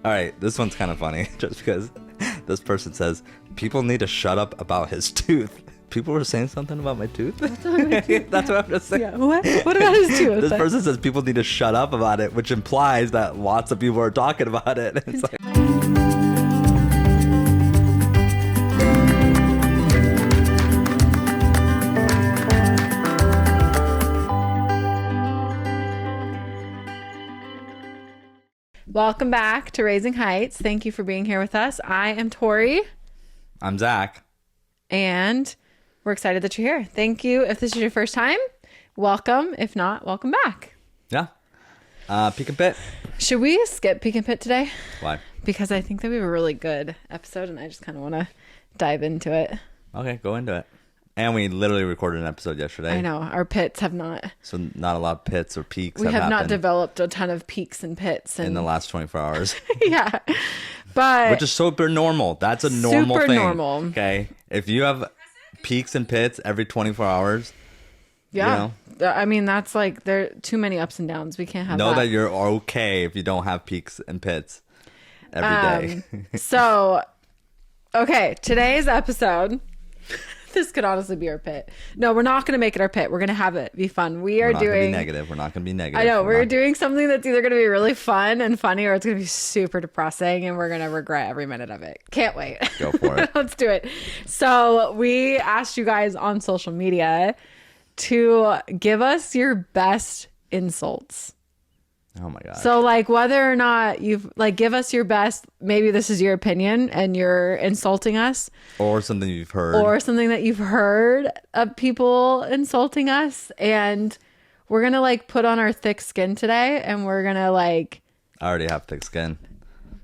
All right, this one's kind of funny just because this person says people need to shut up about his tooth. People were saying something about my tooth. That's what I'm just saying. Yeah. What about his tooth? This person says people need to shut up about it, which implies that lots of people are talking about it. It's like, welcome back to Raising Heights. Thank you for being here with us. I am Tori. I'm Zach. And we're excited that you're here. Thank you. If this is your first time, welcome. If not, welcome back. Yeah. Peek and Pit. Should we skip Peek and Pit today? Why? Because I think that we have a really good episode and I just kind of want to dive into it. Okay, go into it. And we literally recorded an episode yesterday. I know. Our pits have not. So not a lot of pits or peaks. We have not developed a ton of peaks and pits. In the last 24 hours. Yeah. But which is super normal. That's a normal super thing. Normal. Okay. If you have peaks and pits every 24 hours. Yeah. You know, I mean, that's like, there are too many ups and downs. We can't have know that you're okay if you don't have peaks and pits every day. So, okay. Today's episode... This could honestly be our pit. No, we're not going to make it our pit. We're going to have it be fun. We're not doing negative. We're not going to be negative. I know. We're doing something that's either going to be really fun and funny or it's going to be super depressing and we're going to regret every minute of it. Can't wait. Go for it. Let's do it. So we asked you guys on social media to give us your best insults. Oh my gosh. So like whether or not you've like give us your best, maybe this is your opinion and you're insulting us. Or something you've heard. Or something that you've heard of people insulting us. And we're going to like put on our thick skin today and we're going to like. I already have thick skin.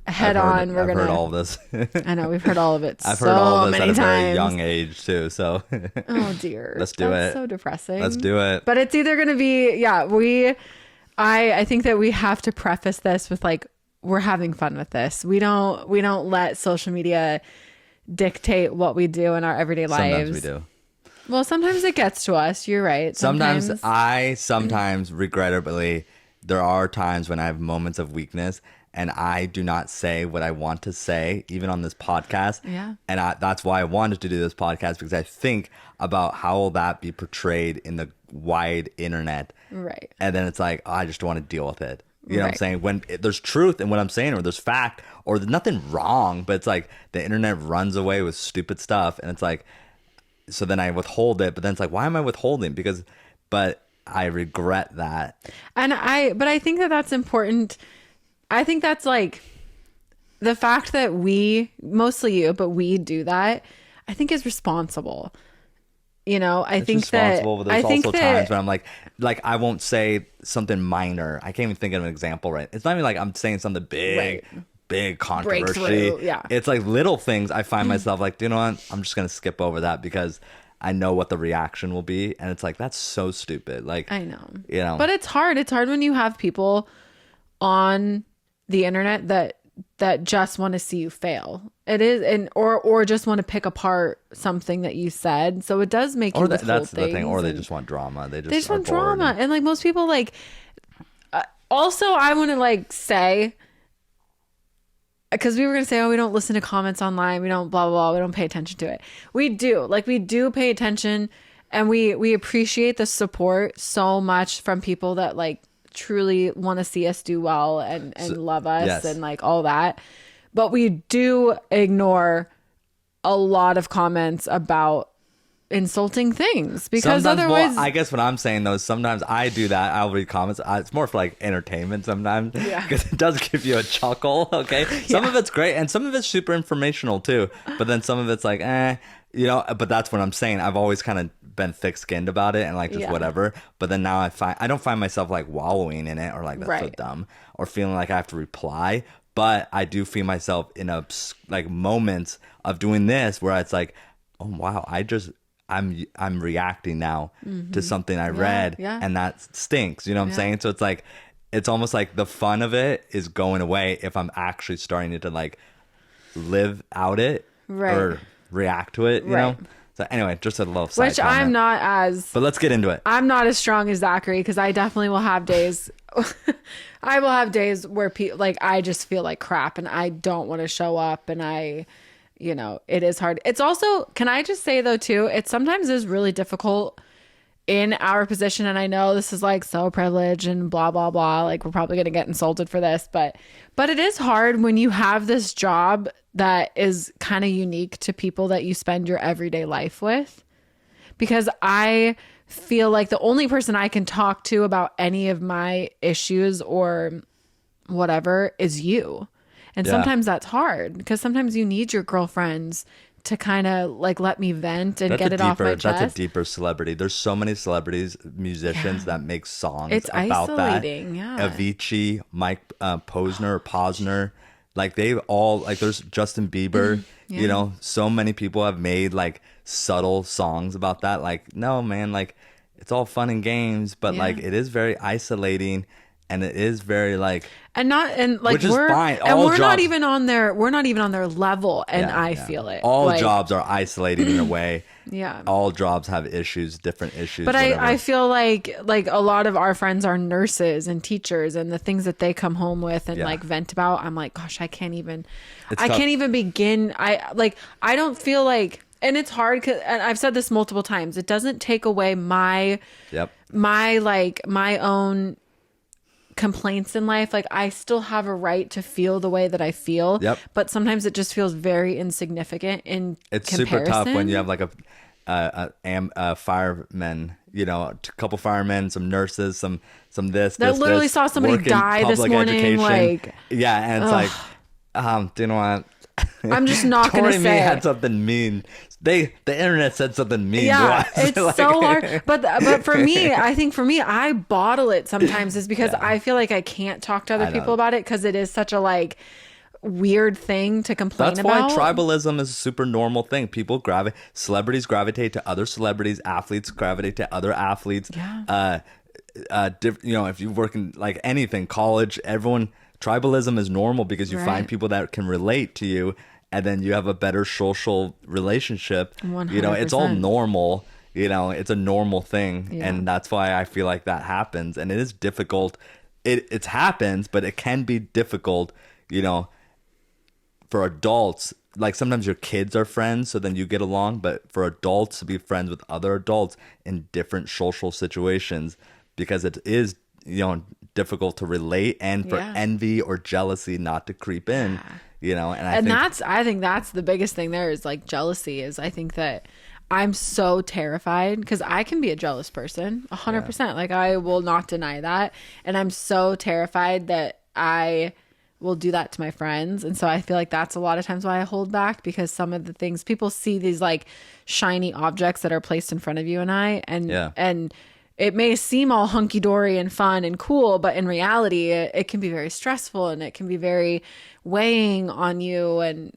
I've heard all of this. I know we've heard all of it. I've heard all of this at a very young age too. So. Oh dear. Let's do it. So depressing. Let's do it. But it's either going to be, I think that we have to preface this with like, we're having fun with this. We don't let social media dictate what we do in our everyday lives. Sometimes we do. Well, sometimes it gets to us. You're right. Sometimes regrettably, there are times when I have moments of weakness and I do not say what I want to say, even on this podcast. Yeah. And that's why I wanted to do this podcast, because I think about how will that be portrayed in the wide internet. Right. And then it's like, oh, I just want to deal with it. You know what I'm saying? When there's truth in what I'm saying, or there's fact, or there's nothing wrong, but it's like the internet runs away with stupid stuff. And it's like, so then I withhold it, but then it's like, why am I withholding? But I regret that. But I think that that's important. I think that's like the fact that mostly you, but we do that, I think is responsible. You know, I think that but there's also times when I'm like I won't say something minor. I can't even think of an example, right? It's not even like I'm saying something big controversy. Breakthrough, yeah. It's like little things I find myself like, you know what? I'm just going to skip over that because I know what the reaction will be. And it's like, that's so stupid. Like, I know. You know. But it's hard. It's hard when you have people on the internet that just want to see you fail. It is, or just want to pick apart something that you said. So it does make you withhold that's things. The thing. Or they just want drama. They just want drama. And like most people, like, also I want to like say, because we were going to say, oh, we don't listen to comments online. We don't blah, blah, blah. We don't pay attention to it. We do. Like we do pay attention and we appreciate the support so much from people that like truly want to see us do well and love us. Yes. And like all that. But we do ignore a lot of comments about insulting things because otherwise I guess what I'm saying though is sometimes I do that. I'll read comments. It's more for like entertainment sometimes because it does give you a chuckle. Okay. Some of it's great and some of it's super informational too, but then some of it's like you know, but that's what I'm saying. I've always kind of been thick-skinned about it and like just whatever, but then now I don't find myself like wallowing in it or like that's so dumb or feeling like I have to reply. But I do feel myself in a like moments of doing this where it's like, oh wow, I'm reacting now to something I read and that stinks. You know what I'm saying? So it's like it's almost like the fun of it is going away if I'm actually starting to like live out it or react to it. You know? So anyway, just a little side Which comment. I'm not as... But let's get into it. I'm not as strong as Zachary because I definitely will have days I will have days where like I just feel like crap and I don't want to show up, and it is hard. It's also, can I just say though too, it sometimes is really difficult in our position, and I know this is like so privileged and blah blah blah, like we're probably going to get insulted for this, but it is hard when you have this job that is kind of unique to people that you spend your everyday life with, because I feel like the only person I can talk to about any of my issues or whatever is you. And sometimes that's hard, because sometimes you need your girlfriends to kind of like let me vent and get it off my chest. That's a deeper celebrity. There's so many celebrities, musicians that make songs it's about isolating, that. Yeah. Avicii, Mike Posner, like they all, like there's Justin Bieber, so many people have made like subtle songs about that. Like, no, man, like it's all fun and games, but like it is very isolating. And it is very like, which is fine. We're not even on their level. And I feel it. All like, jobs are isolating in a way. Yeah. All jobs have issues, different issues. But I feel like a lot of our friends are nurses and teachers, and the things that they come home with and like vent about, I'm like, gosh, I can't even begin. I don't feel like, and it's hard because, and I've said this multiple times, it doesn't take away my own complaints in life. Like I still have a right to feel the way that I feel, but sometimes it just feels very insignificant in comparison. Super tough when you have like a firemen, a couple firemen, some nurses, some this that literally saw somebody die this morning, education. Like and it's like, do you know what? I'm just not going to say had something mean. The internet said something mean. Yeah, it's like, so hard. But for me, I bottle it sometimes, is because I feel like I can't talk to other people about it, because it is such a like weird thing to complain about. That's why tribalism is a super normal thing. Celebrities gravitate to other celebrities. Athletes gravitate to other athletes. Yeah. If you work in like anything, college, tribalism is normal, because you find people that can relate to you, and then you have a better social relationship. 100%. It's all normal. It's a normal thing, and that's why I feel like that happens. And it is difficult. It happens, but it can be difficult, for adults. Like sometimes your kids are friends, so then you get along, but for adults to be friends with other adults in different social situations, because it is, difficult to relate, and for envy or jealousy not to creep in, I think that's the biggest thing there, is like jealousy. Is I think that I'm so terrified, because I can be a jealous person 100%. Like I will not deny that. And I'm so terrified that I will do that to my friends. And so I feel like that's a lot of times why I hold back, because some of the things people see, these like shiny objects that are placed in front of you and and it may seem all hunky-dory and fun and cool, but in reality, it can be very stressful, and it can be very weighing on you. And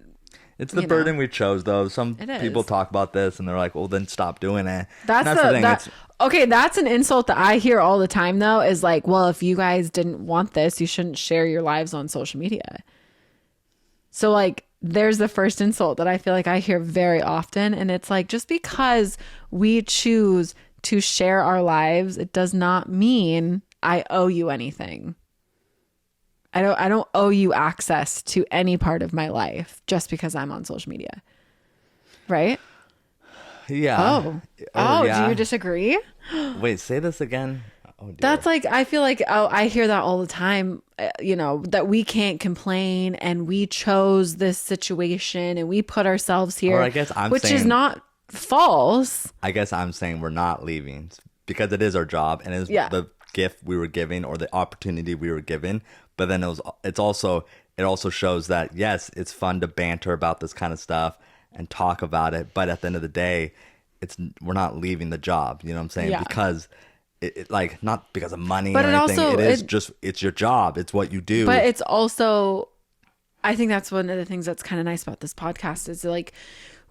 it's the burden we chose, though. Some people talk about this, and they're like, well, then stop doing it. That's an insult that I hear all the time, though, is like, well, if you guys didn't want this, you shouldn't share your lives on social media. So, like, there's the first insult that I feel like I hear very often. And it's like, just because we choose to share our lives, it does not mean I owe you anything. I don't owe you access to any part of my life just because I'm on social media. Right? Yeah. Do you disagree? Wait, say this again. Oh, dear. That's like, I feel like, I hear that all the time, that we can't complain, and we chose this situation, and we put ourselves here, or I guess which is not false. I guess I'm saying we're not leaving, because it is our job, and it is the gift we were given, or the opportunity we were given. But then it also shows that, yes, it's fun to banter about this kind of stuff and talk about it, but at the end of the day, we're not leaving the job. You know what I'm saying? Because it like, not because of money, but or anything. It's your job. It's what you do. But it's also, I think that's one of the things that's kind of nice about this podcast, is like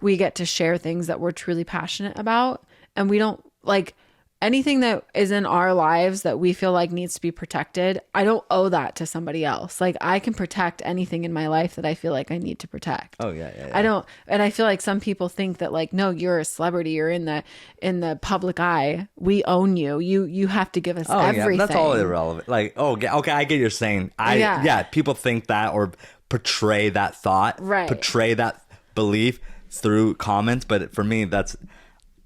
we get to share things that we're truly passionate about, and we don't like, anything that is in our lives that we feel like needs to be protected, I don't owe that to somebody else. Like I can protect anything in my life that I feel like I need to protect. Oh yeah. I don't, and I feel like some people think that like, no, you're a celebrity, you're in the public eye. We own you. You have to give us everything. Yeah, that's all irrelevant. Like, okay, I get you're saying. People think that or portray that thought, portray that belief through comments, but for me that's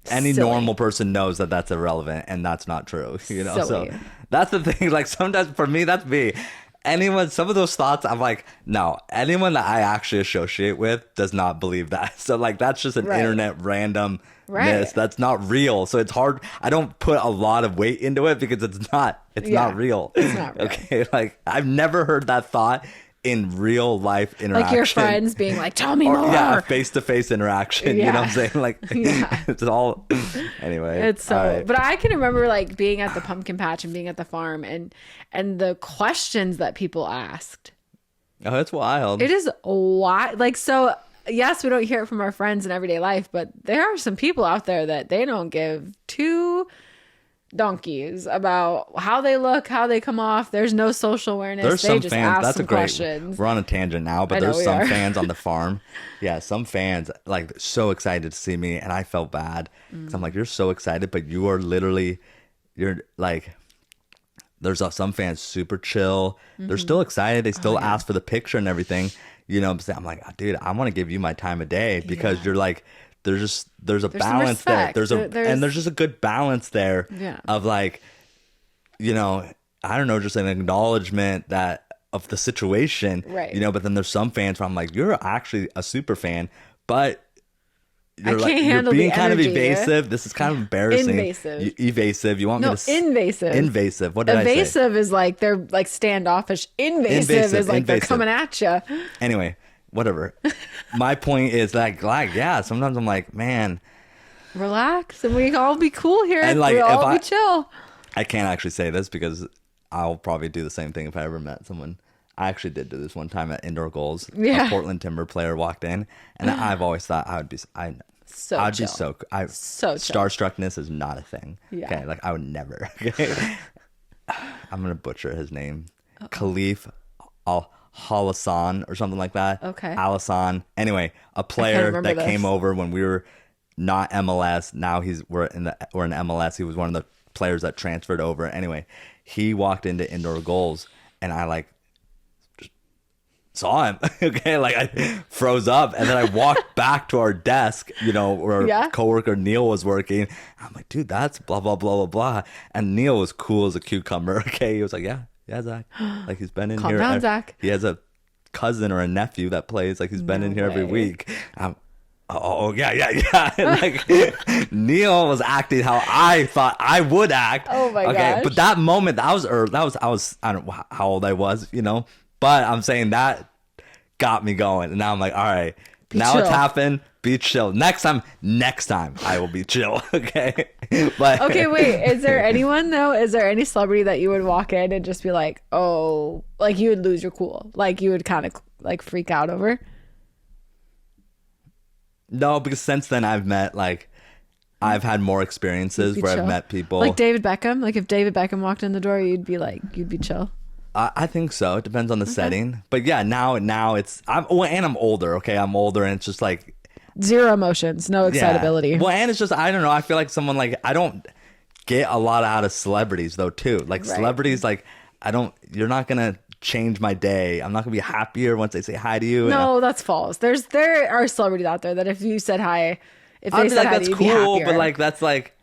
any Silly. normal person knows that that's irrelevant and that's not true, you know. Silly. So that's the thing. Like sometimes for me, that's me. Some of those thoughts, I'm like, no, anyone that I actually associate with does not believe that. So like that's just an internet randomness that's not real. So it's hard. I don't put a lot of weight into it because it's not real. It's not real. Okay, like I've never heard that thought in real life interaction. Like your friends being like, tell me more. Yeah, face-to-face interaction. You know what I'm saying? Like, it's all... Anyway. It's so... Right. But I can remember, like, being at the pumpkin patch and being at the farm and the questions that people asked. Oh, it's wild. It is wild. Like, so, yes, we don't hear it from our friends in everyday life, but there are some people out there that they don't give two donkeys about how they look, how they come off. There's no social awareness. There's they some just fans. ask That's some a great. questions. We're on a tangent now, but there's some fans on the farm. Yeah, some fans like so excited to see me, and I felt bad because I'm like, you're so excited, but you are literally, you're like. There's some fans super chill. They're still excited. They still ask for the picture and everything. You know what I'm saying? I'm like, oh, dude, I want to give you my time of day because you're like. There's a balance there. There's just a good balance there of like, you know, I don't know, just an acknowledgement of the situation, right? You know, but then there's some fans where I'm like, you're actually a super fan, but you're being kind of evasive. This is kind of embarrassing. Evasive. You want me to invasive. Invasive. What did I say? Evasive is like they're like standoffish. Invasive is like they're coming at you. Anyway. Whatever. My point is that, sometimes I'm like, man. Relax, and we all be cool here. And like, we'll all be chill. I can't actually say this because I'll probably do the same thing if I ever met someone. I actually did do this one time at Indoor Goals. A Portland Timber player walked in, and I've always thought I'd be so starstruckness is not a thing. Yeah. Okay, like I would never. Okay? I'm gonna butcher his name. Khalif Halassan or something like that. Okay. Alasan. Anyway, a player that came over when we were not MLS. Now we're in MLS. He was one of the players that transferred over. Anyway, he walked into Indoor Goals and I like just saw him. Okay, like I froze up and then I walked back to our desk, you know, where our coworker Neil was working. I'm like, dude, that's blah blah blah blah blah. And Neil was cool as a cucumber. Okay, he was like, yeah, Zach. Like he's been in Calm here. Down, Zach. He has a cousin or a nephew that plays. Like he's been in here every week. Yeah. Like Neil was acting how I thought I would act. Oh my gosh. But that moment, I don't know how old I was, you know. But I'm saying that got me going, and now I'm like, all right, now it's happened. Be chill. Next time I will be chill. Okay. But okay, wait. Is there anyone though? Is there any celebrity that you would walk in and just be like, oh, like you would lose your cool, like you would kind of like freak out over? No, because since then I've had more experiences where chill. I've met people like David Beckham. Like if David Beckham walked in the door, you'd be chill. I think so. It depends on the setting. But yeah, now I'm older. Okay, I'm older, and it's just like. Zero emotions, no excitability. Yeah. Well, and it's just, I don't know. I feel like someone like, I don't get a lot out of celebrities though, too. Like celebrities, like, you're not going to change my day. I'm not going to be happier once they say hi to you. No, that's false. There are celebrities out there that if you said hi, if they said hi, that's cool, but like, that's like,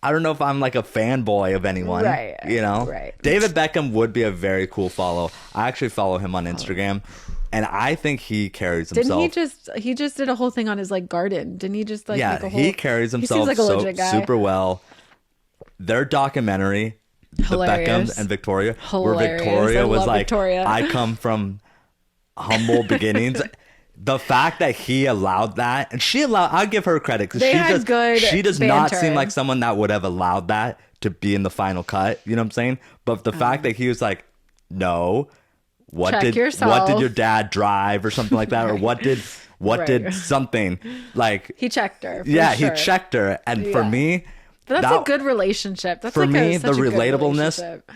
I don't know if I'm like a fanboy of anyone. Right. You know? Right. David Beckham would be a very cool follow. I actually follow him on Instagram. And I think he carries himself. He just did a whole thing on his like garden. Didn't he just like make a whole... he carries himself like super well. Their documentary, Hilarious. The Beckhams and Victoria, Hilarious. where Victoria was like, Victoria. I come from humble beginnings. The fact that he allowed that, and I'll give her credit because she does not seem like someone that would have allowed that to be in the final cut. You know what I'm saying? But the fact that he was like, no. What did your dad drive or something like that? Or what did something like he checked her. He checked her. And for me, But that's a good relationship. That's for like me, such the a good relatabiliness relationship.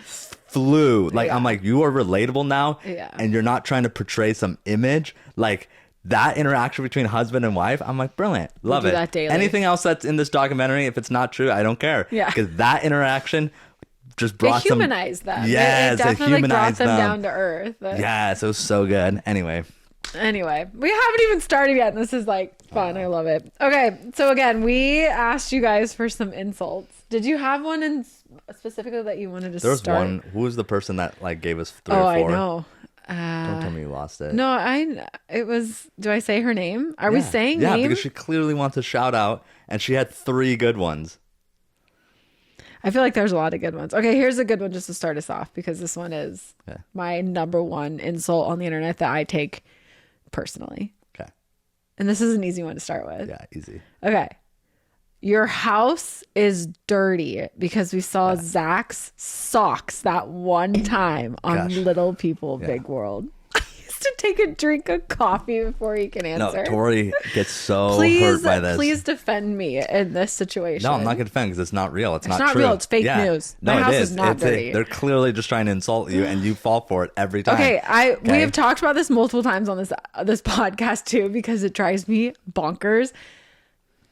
flew. Like, I'm like, you are relatable now. Yeah. And you're not trying to portray some image. Like, that interaction between husband and wife, I'm like, brilliant. Love do it. that daily. Anything else that's in this documentary, if it's not true, I don't care. Yeah. Because that interaction just It brought humanized them. Yes, it definitely like, brought humanized them them down to earth. Yes, it was so good. Anyway, we haven't even started yet. And this is like fun. I love it. Okay, so again, we asked you guys for some insults. Did you have one in specifically that you wanted to there was start? one. Who was the person that like gave us 3 or 4? I know. Don't tell me you lost it. No, it was. Do I say her name? Are we saying Yeah, name? because she clearly wants a shout out, and she had 3 good ones. I feel like there's a lot of good ones. Okay, here's a good one just to start us off, because this one is my number one insult on the internet that I take personally. Okay. And this is an easy one to start with. Yeah, easy. Okay. Your house is dirty because we saw Zach's socks that one time on Little People Big World. I used to take a drink of coffee before he can answer. No, Tori gets so hurt by this. Please defend me in this situation. No, I'm not going to defend because it's not real. It's not true. Real. It's fake news. No, My house it is not dirty. They're clearly just trying to insult you, and you fall for it every time. Okay, we have talked about this multiple times on this podcast too, because it drives me bonkers.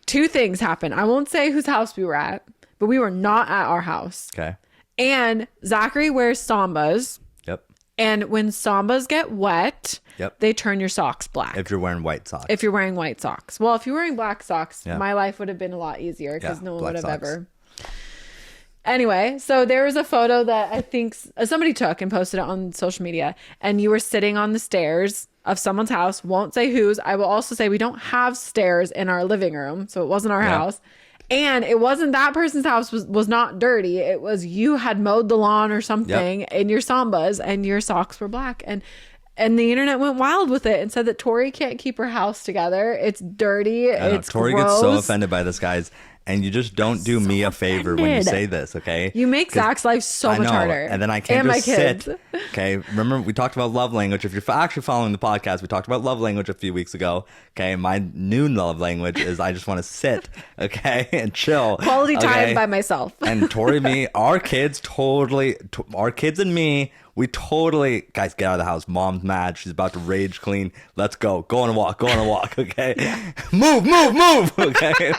2 things happened. I won't say whose house we were at, but we were not at our house. Okay. And Zachary wears Sambas. Yep. And when Sambas get wet, they turn your socks black. If you're wearing white socks. If you're wearing white socks. Well, if you're wearing black socks, my life would have been a lot easier because no one would have ever. Anyway, so there was a photo that I think somebody took and posted it on social media, and you were sitting on the stairs of someone's house. Won't say whose. I will also say we don't have stairs in our living room, so it wasn't our house. And it wasn't that person's house was not dirty. It was you had mowed the lawn or something in your Sambas, and your socks were black. And the internet went wild with it and said that Tori can't keep her house together. It's dirty. It's Tori gross. gets so offended by this, guys. And you just don't do me a favor when you say this, okay? You make Zach's life so much harder. And then I can't just sit. Okay, remember we talked about love language. If you're actually following the podcast, we talked about love language a few weeks ago. Okay, my new love language is I just want to sit, okay, and chill. Quality time by myself. And Tori, me, our kids and me, we totally, guys, get out of the house. Mom's mad. She's about to rage clean. Let's go. Go on a walk. Okay. Move. Okay.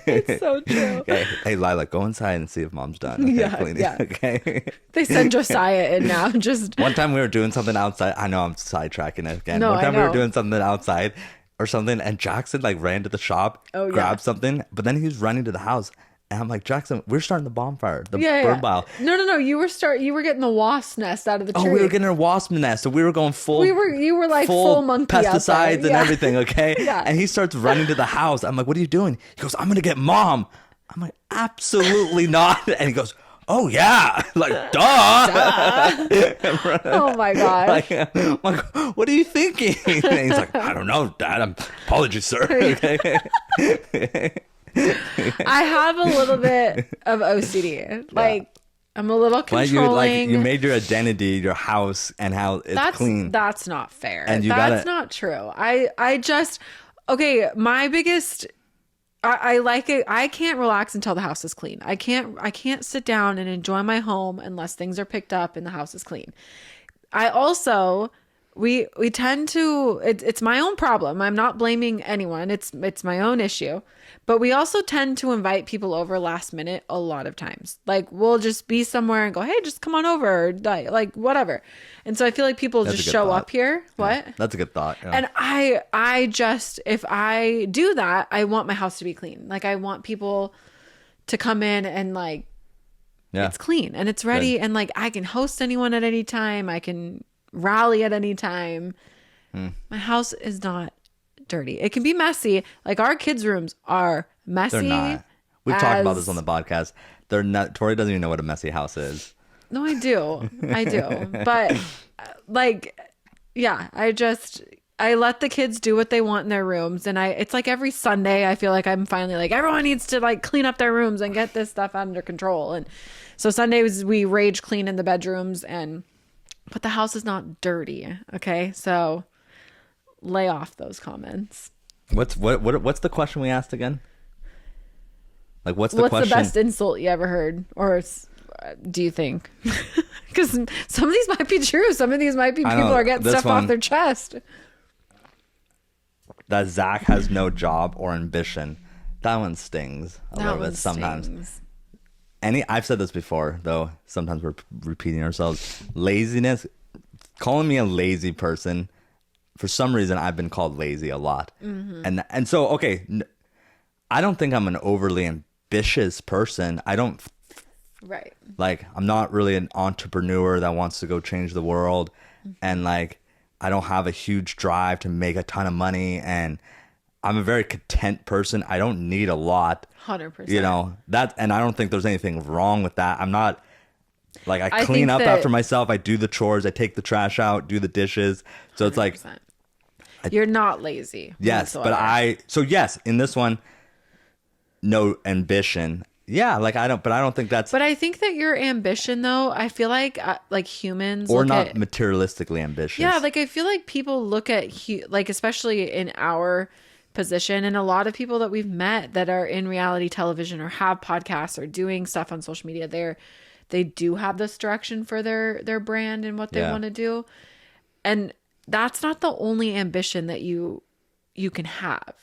It's so true. Okay. Hey, Lila, go inside and see if mom's done. Okay, cleaning. Okay. They send Josiah in now. Just one time we were doing something outside. I know I'm sidetracking it again. No, one time I know. we were doing something outside or something, and Jackson like ran to the shop, grabbed something, but then he was running to the house. And I'm like, Jackson, we're starting the bonfire, the burn pile. No. You were getting the wasp nest out of the tree. Oh, we were getting a wasp nest, so we were going full. You were like full monkey pesticides and everything. Okay. Yeah. And he starts running to the house. I'm like, what are you doing? He goes, I'm gonna get mom. I'm like, absolutely not. And he goes, oh yeah, like duh. Oh my gosh. I'm like, what are you thinking? And he's like, I don't know, Dad. Apologies, sir. Okay. I have a little bit of OCD. Like, I'm a little controlling. You made your identity your house and how it's clean. That's not fair. And that's not true. I just, okay, my biggest, I like it. I can't relax until the house is clean. I can't sit down and enjoy my home unless things are picked up and the house is clean. I also, we tend to, it's my own problem. I'm not blaming anyone. It's my own issue. But we also tend to invite people over last minute a lot of times. Like, we'll just be somewhere and go, hey, just come on over, like whatever. And so I feel like people just show up here. What? Yeah, that's a good thought. Yeah. And I just, if I do that, I want my house to be clean. Like, I want people to come in and like, it's clean and it's ready. Good. And like, I can host anyone at any time. I can rally at any time. My house is not dirty. It can be messy. Like, our kids' rooms are messy. They're not. We've talked about this on the podcast. They're not. Tori doesn't even know what a messy house is. No, I do. But like, yeah, I let the kids do what they want in their rooms. And it's like every Sunday, I feel like I'm finally like, everyone needs to like clean up their rooms and get this stuff under control. And so Sundays we rage clean in the bedrooms, but the house is not dirty. Okay. So lay off those comments. What's the question we asked again? Like, what's the What's question? the best insult you ever heard? Or do you think? Because some of these might be true. Some of these might be people are getting stuff off their chest. That Zach has no job or ambition. That one stings a little bit sometimes. Stings. I've said this before, though. Sometimes we're repeating ourselves. Laziness, calling me a lazy person. For some reason, I've been called lazy a lot. And so, okay, I don't think I'm an overly ambitious person. I don't. Right. Like, I'm not really an entrepreneur that wants to go change the world. And like, I don't have a huge drive to make a ton of money. And I'm a very content person. I don't need a lot. 100%. You know, that, and I don't think there's anything wrong with that. I'm not like, I clean up after myself. I do the chores. I take the trash out, do the dishes. So 100%. It's like, you're not lazy. Yes. Whatsoever. So yes, in this one, no ambition. Yeah, like I don't think that's. But I think that your ambition, though, I feel like humans or not materialistically ambitious. Yeah, like I feel like people look at like especially in our position, and a lot of people that we've met that are in reality television or have podcasts or doing stuff on social media, they do have this direction for their brand and what they want to do, and that's not the only ambition that you can have.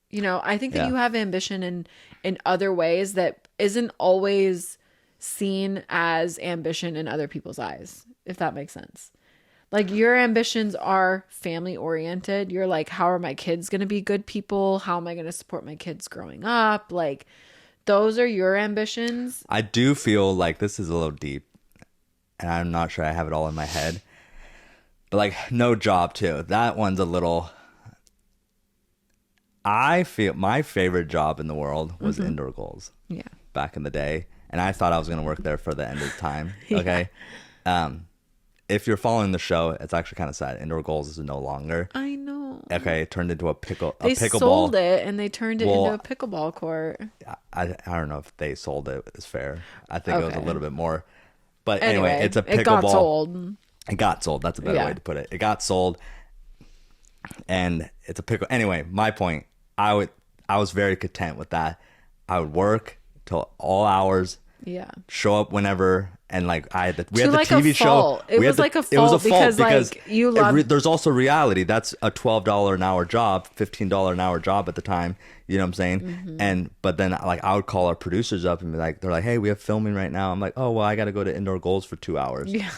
You know, I think that you have ambition in other ways that isn't always seen as ambition in other people's eyes, if that makes sense. Like your ambitions are family oriented. You're like, how are my kids going to be good people? How am I going to support my kids growing up? Like those are your ambitions. I do feel like this is a little deep and I'm not sure I have it all in my head, but like no job too. That one's a little... I feel my favorite job in the world was Indoor Goals. Yeah. Back in the day. And I thought I was going to work there for the end of time. Okay. If you're following the show, it's actually kind of sad. Indoor Goals is no longer. I know. Okay. It turned into a pickleball. They sold it and they turned it into a pickleball court. I don't know if they sold it. It's fair. I think it was a little bit more. But anyway, it's a pickleball. It got sold. It got sold. That's a better way to put it. It got sold. And it's a pickle. Anyway, my point. I was very content with that. I would work till all hours. Yeah. Show up whenever, and like we had the TV show. It was like a fault because like you love. There's also reality. That's a $12 an hour job, $15 an hour job at the time. You know what I'm saying? But then like I would call our producers up and be like, they're like, hey, we have filming right now. I'm like, oh well, I got to go to Indoor Goals for 2 hours. Yeah.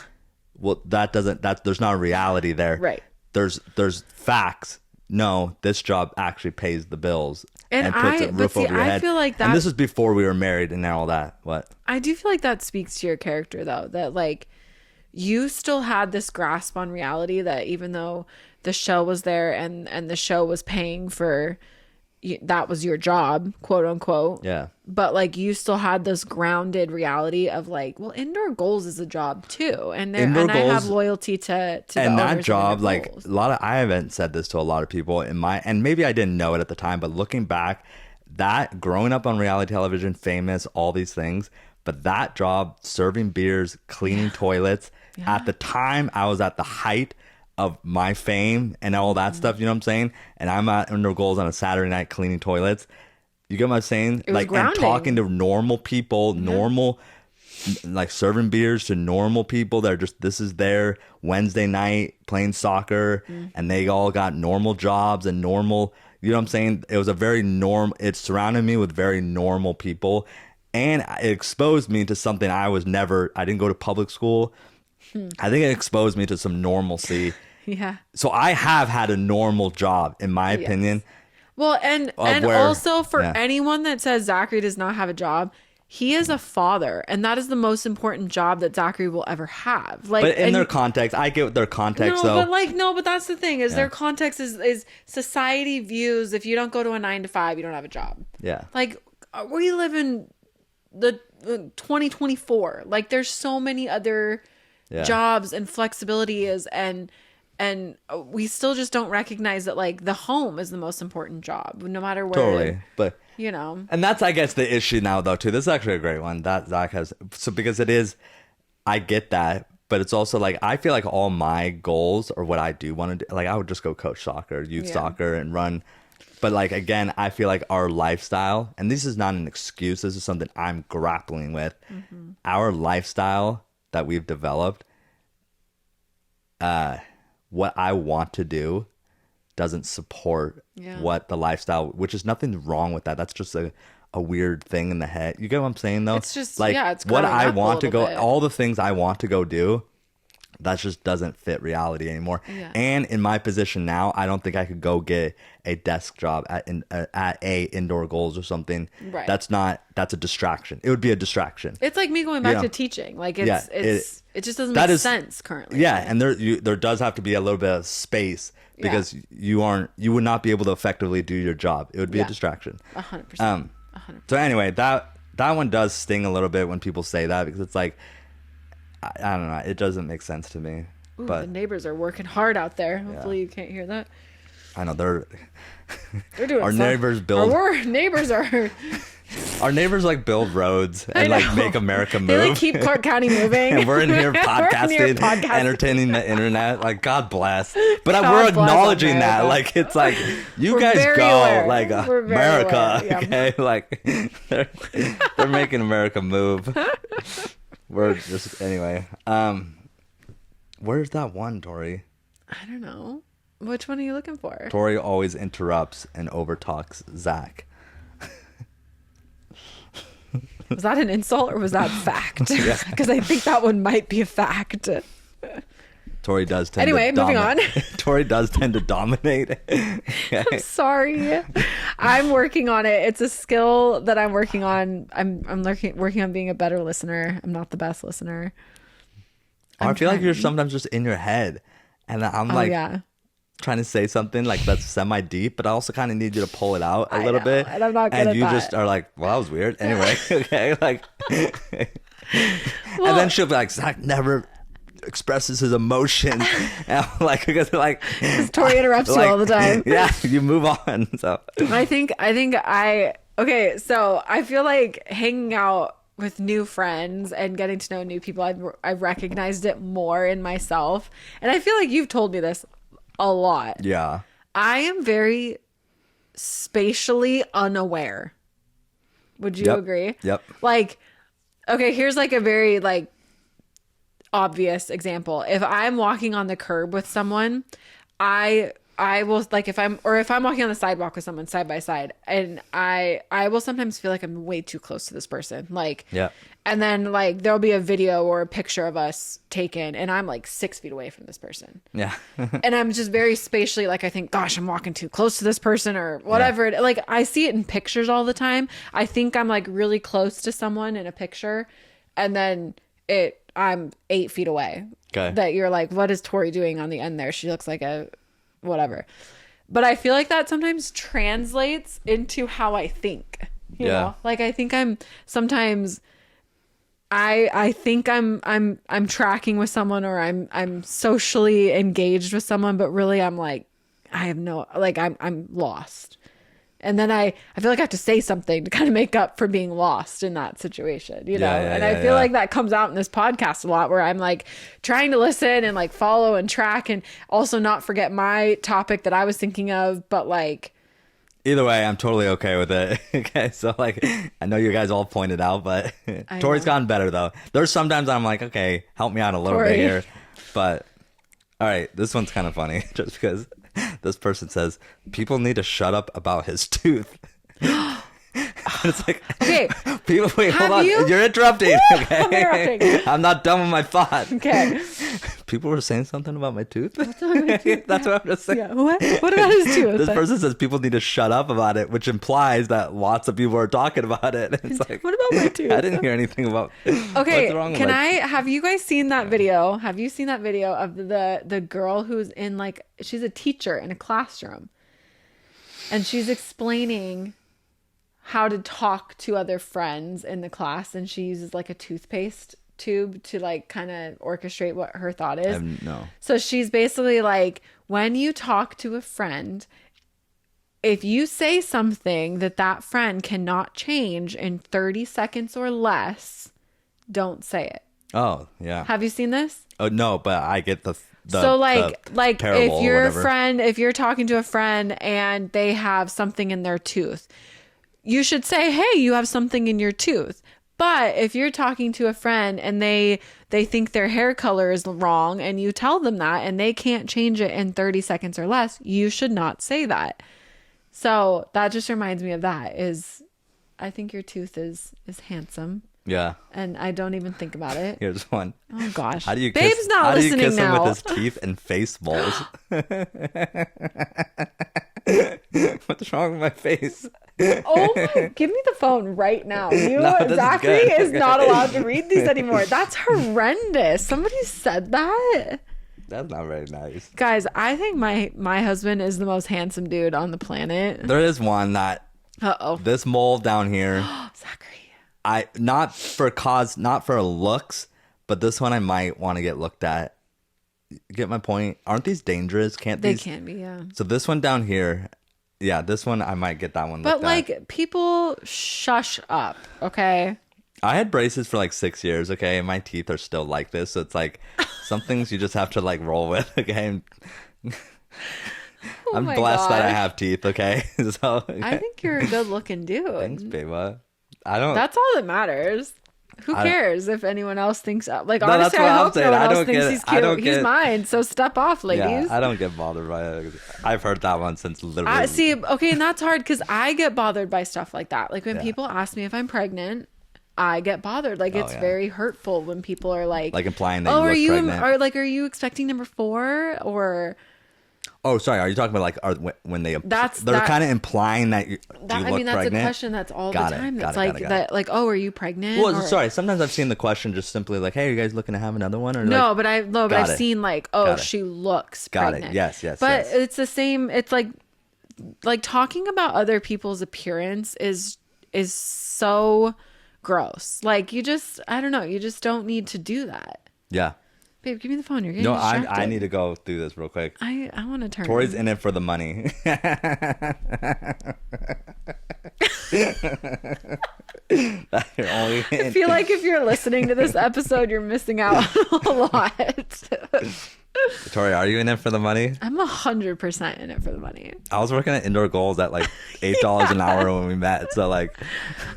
Well, there's not a reality there. Right. There's facts. No, this job actually pays the bills and puts a roof over your head. I feel like that, and this is before we were married and all that. What? I do feel like that speaks to your character, though, that like you still had this grasp on reality that even though the show was there and the show was paying for that was your job, quote unquote. Yeah. But like you still had this grounded reality of like, well, Indoor Goals is a job too, and I have loyalty to and that job. Like I haven't said this to a lot of people and maybe I didn't know it at the time, but looking back, that growing up on reality television, famous, all these things, but that job, serving beers, cleaning toilets, at the time I was at the height of my fame and all that stuff, you know what I'm saying? And I'm at Indoor Goals on a Saturday night cleaning toilets. You get what I'm saying? Like grounding. And talking to normal people, normal, like serving beers to normal people that are just, this is their Wednesday night playing soccer, and they all got normal jobs and normal, you know what I'm saying? It was a very it surrounded me with very normal people, and it exposed me to something I didn't go to public school. I think it exposed me to some normalcy. Yeah. So I have had a normal job, in my opinion. Well, and also for anyone that says Zachary does not have a job, he is a father, and that is the most important job that Zachary will ever have. Like, but in their context, I get their context though. But that's the thing is their context is society views if you don't go to a 9 to 5, you don't have a job. Yeah. Like we live in the 2024. Like there's so many other jobs and flexibility and we still just don't recognize that like the home is the most important job no matter where. Totally. But you know, and that's I guess the issue now though too. This is actually a great one that Zach has, so because it is, I get that, but it's also like I feel like all my goals or what I do want to do, like I would just go coach soccer, youth soccer, and run But like, again, I feel like our lifestyle, and this is not an excuse, this is something I'm grappling with. Our lifestyle that we've developed, what I want to do doesn't support what the lifestyle, which is nothing wrong with that. That's just a weird thing in the head. You get what I'm saying though? It's just, like, it's what growing I up a want to little go, bit. all the things I want to go do, that just doesn't fit reality anymore. Yeah. And in my position now, I don't think I could go get a desk job at a Indoor Goals or something. Right. That's a distraction. It would be a distraction. It's like me going back to teaching. Like it just doesn't make sense currently. Yeah, and there does have to be a little bit of space because you would not be able to effectively do your job. It would be a distraction. 100%. 100%. So anyway, that one does sting a little bit when people say that, because it's like, I don't know, it doesn't make sense to me. Ooh, but the neighbors are working hard out there. Hopefully you can't hear that. I know they're doing our neighbors build. Our neighbors are. Our neighbors like build roads and like make America move. They like keep Clark County moving. And we're in here podcasting, entertaining the internet. Like, God bless. But we're acknowledging that. Like, it's like, we're guys go. Aware. Like, America. Yeah. Okay? Like, they're making America move. We're just, anyway. Where's that one, Tori? I don't know. Which one are you looking for? Tori always interrupts and overtalks Zach. Was that an insult or was that fact? Because I think that one might be a fact. Tori does tend anyway, moving on. Tori does tend to dominate. Okay. I'm sorry. I'm working on it. It's a skill that I'm working on. I'm working on being a better listener. I'm not the best listener. I feel like you're sometimes just in your head. And I'm trying to say something like that's semi deep, but I also kind of need you to pull it out a little bit. And I'm not good at that. And you just are like, well, that was weird. Anyway, okay, like, and then she'll be like, Zach never expresses his emotions. And I'm like, because Tori interrupts you all the time. Yeah, you move on. So I think okay. So I feel like hanging out with new friends and getting to know new people, I've recognized it more in myself, and I feel like you've told me this a lot. Yeah. I am very spatially unaware. Would you agree? Yep. Like, okay, here's like a very like obvious example. If I'm walking on the curb with someone, I will like if I'm walking on the sidewalk with someone side by side, and I will sometimes feel like I'm way too close to this person. Like, yeah. And then like there'll be a video or a picture of us taken and I'm like 6 feet away from this person. Yeah. And I'm just very spatially like, I think, gosh, I'm walking too close to this person or whatever. Yeah. Like I see it in pictures all the time. I think I'm like really close to someone in a picture, and then I'm 8 feet away. Okay. That you're like, what is Tori doing on the end there? She looks like a whatever. But I feel like that sometimes translates into how I think. You know? Like I think I'm sometimes I think I'm tracking with someone, or I'm socially engaged with someone, but really I'm like, I have no, like I'm lost. And then I feel like I have to say something to kind of make up for being lost in that situation, you know? And I feel like that comes out in this podcast a lot, where I'm like trying to listen and like follow and track, and also not forget my topic that I was thinking of, but like, either way, I'm totally okay with it. Okay, so like, I know you guys all pointed out, but Tori's gotten better though. There's sometimes I'm like, okay, help me out a little bit here. But all right, this one's kind of funny just because this person says people need to shut up about his tooth. It's like, okay, people, wait, hold on. You're interrupting. Okay? I'm interrupting. I'm not done with my thought. Okay. People were saying something about my tooth. What's wrong with my tooth? That's what I'm just saying. Yeah. What about his tooth? This person says people need to shut up about it, which implies that lots of people are talking about it. It's like, what about my tooth? I didn't hear anything about. Okay, what's wrong with have you guys seen that video? Have you seen that video of the girl who's in like, she's a teacher in a classroom, and she's explaining how to talk to other friends in the class, and she uses like a toothpaste tube to like kind of orchestrate what her thought is. No. So she's basically like, when you talk to a friend, if you say something that friend cannot change in 30 seconds or less, don't say it. Oh, yeah. Have you seen this? Oh, no, but I get the So like parable if or your whatever. friend, if you're talking to a friend and they have something in their tooth, you should say, hey, you have something in your tooth. But if you're talking to a friend and they think their hair color is wrong and you tell them that and they can't change it in 30 seconds or less, you should not say that. So that just reminds me of that is I think your tooth is handsome. Yeah. And I don't even think about it. Here's one. Oh gosh. How do you Babe's kiss, not how do you listening kiss him now. with his teeth and face balls? What's wrong with my face? Oh my, give me the phone right now. You, No, this is Zachary good. is not allowed to read these anymore. That's horrendous. Somebody said that. That's not very nice. Guys, I think my husband is the most handsome dude on the planet. There is one that Uh-oh. this mole down here. Zachary. Not for looks, but this one I might want to get looked at. Get my point? Aren't these dangerous? They can be, yeah. So this one down here, yeah, this one I might get that one But looked at. like people shush up, okay? I had braces for like 6 years, okay, and my teeth are still like this. So it's like some things you just have to like roll with, okay. I'm my blessed that I gosh. have teeth, okay. So I think you're a good looking dude. thanks, babe. I don't. That's all that matters. Who cares if anyone else thinks like No, honestly that's what I I'm hope no saying. one I else don't thinks get- he's I cute. don't He's get- mine, so step off, ladies. Yeah, I don't get bothered by it. I've heard that one since literally. I see. Okay, and that's hard because I get bothered by stuff like that. Like when Yeah. people ask me if I'm pregnant, I get bothered. Like it's yeah. very hurtful when people are like implying that "Oh, you are look you pregnant. are you expecting number 4 or?" Oh, sorry. Are you talking about like when they're That- kind of implying that you That, look I mean, that's pregnant? a question that's all Got the it, time. got That's it, like got it. that. Like, oh, are you pregnant? Well, Or- sorry. Sometimes I've seen the question just simply like, "Hey, are you guys looking to have another one?" Or No, like, but I've Got it. seen like, oh, Got it. she looks Got it. pregnant. Yes, yes, But yes. it's the same. It's like talking about other people's appearance is so gross. Like I don't know. You just don't need to do that. yeah. Babe, give me the phone. You're getting No, distracted. I need to go through this real quick. I want to turn. Tori's in it for the money. You're only I feel like if you're listening to this episode, you're missing out on a lot. Tori, are you in it for the money? I'm 100% in it for the money. I was working at Indoor Goals at like $8 an hour when we met. So like,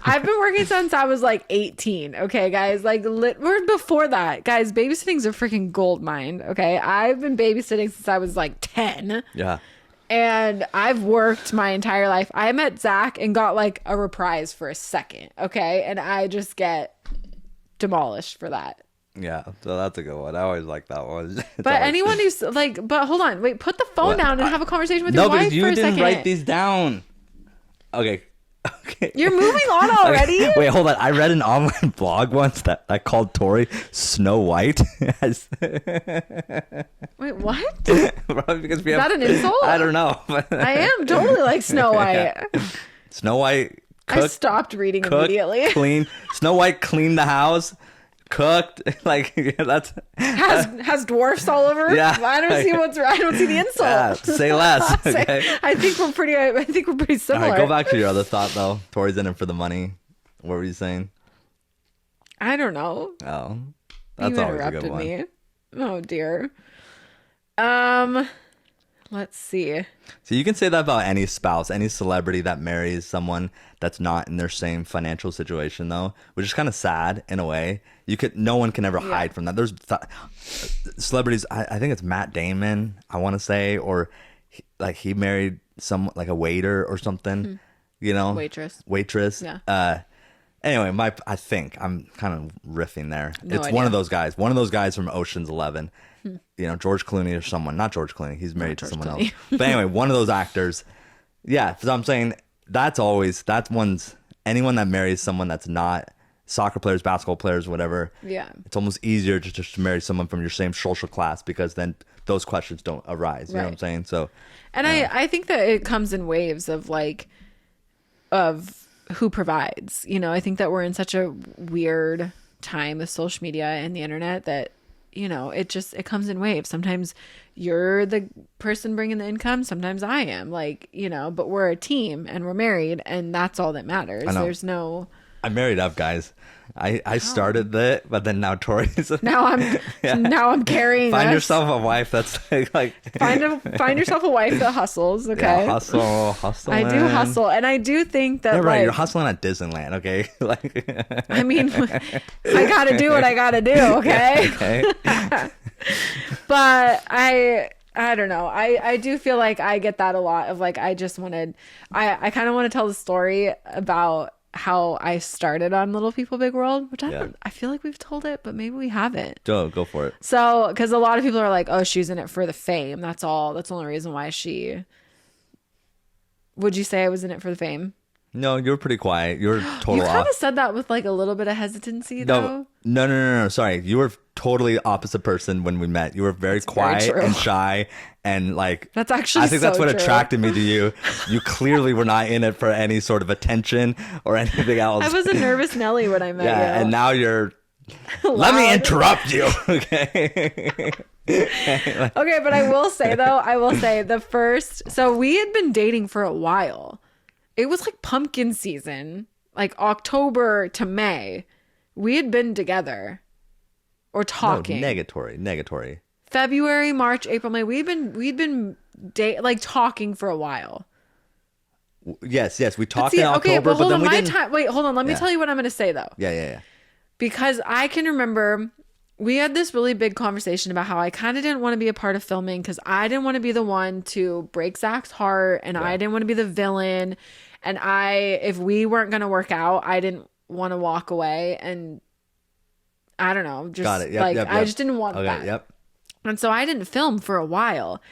I've been working since I was like 18. Okay, guys. Like, we're before that. Guys, babysitting's a freaking gold mine. Okay. I've been babysitting since I was like 10. yeah. And I've worked my entire life. I met Zach and got like a reprise for a second. Okay. And I just get demolished for that. Yeah, so that's a good one. I always like that one. It's But always- anyone who's like, but hold on. Wait, put the phone What? down and have a conversation with no, your wife because you for a didn't second. write these down. Okay. Okay. You're moving on already? Wait, hold on. I read an online blog once that I called Tori Snow White. As- Wait, what? Probably because we Is have, that an insult? I don't know. I am totally like Snow White. Snow White I cooked, stopped reading cooked, immediately. clean. Snow White cleaned the house, cooked. Like that's has dwarfs all over. Yeah. I don't see what's. I don't see the insult. yeah, say less. Okay. I think we're pretty. I think we're pretty All similar. right, go back to your other thought though. Tori's in it for the money. What were you saying? I don't know. Oh, that's You always a interrupted good one. me. Oh dear. Let's see. So you can say that about any spouse, any celebrity that marries someone that's not in their same financial situation, though, which is kind of sad in a way. No one can ever hide from that. There's celebrities. I think it's Matt Damon. I want to say, or he married someone like a waiter or something. You know, waitress. Yeah. Anyway, I think I'm kind of riffing there. No It's idea. one of those guys. One of those guys from Ocean's 11. You know, George Clooney or someone. Not George Clooney. He's married to someone else. But anyway, one of those actors. Yeah. So I'm saying anyone that marries someone that's not soccer players, basketball players, whatever. Yeah. It's almost easier to just marry someone from your same social class because then those questions don't arise. You know what I'm Right. saying? So. And I think that it comes in waves of who provides. You know, I think that we're in such a weird time with social media and the internet that, you know, it comes in waves. Sometimes you're the person bringing the income. Sometimes I am, like, you know, but we're a team and we're married and that's all that matters. I know. There's no, I'm married up, guys. I started it, but then now Tori's. Now I'm carrying. Find yourself a wife that's like find yourself a wife that hustles. Okay, yeah, hustle. I do hustle, and I do think that yeah, right. like, You're hustling at Disneyland, okay? Like, I mean, I gotta do what I gotta do. Okay, okay. But I don't know. I do feel like I get that a lot of like I kind of want to tell the story about how I started on Little People Big World, which I feel like we've told it, but maybe we haven't. Go for it. So, because a lot of people are like, oh, she's in it for the fame. That's all. That's the only reason why she. Would you say I was in it for the fame? No, you were pretty quiet. You were total You kind of said that with like a little bit of hesitancy, though. No. Sorry, you were totally opposite person when we met. You were very quiet and shy, and like that's actually. I think that's what true. attracted me to you. You clearly were not in it for any sort of attention or anything else. I was a nervous Nelly when I met you. And now you're. Let me interrupt you. Okay. Okay, but I will say the first. So we had been dating for a while. It was like pumpkin season, like October to May. We had been together or talking. No, negatory. February, March, April, May. We'd been talking for a while. Yes, we talked in October, but hold then on, we didn't. Wait, hold on. Let me tell you what I'm going to say though. Yeah. Because I can remember we had this really big conversation about how I kind of didn't want to be a part of filming because I didn't want to be the one to break Zach's heart, and I didn't want to be the villain. And if we weren't going to work out, I didn't want to walk away. And I don't know, just got it. Yep. I just didn't want that. Yep. And so I didn't film for a while.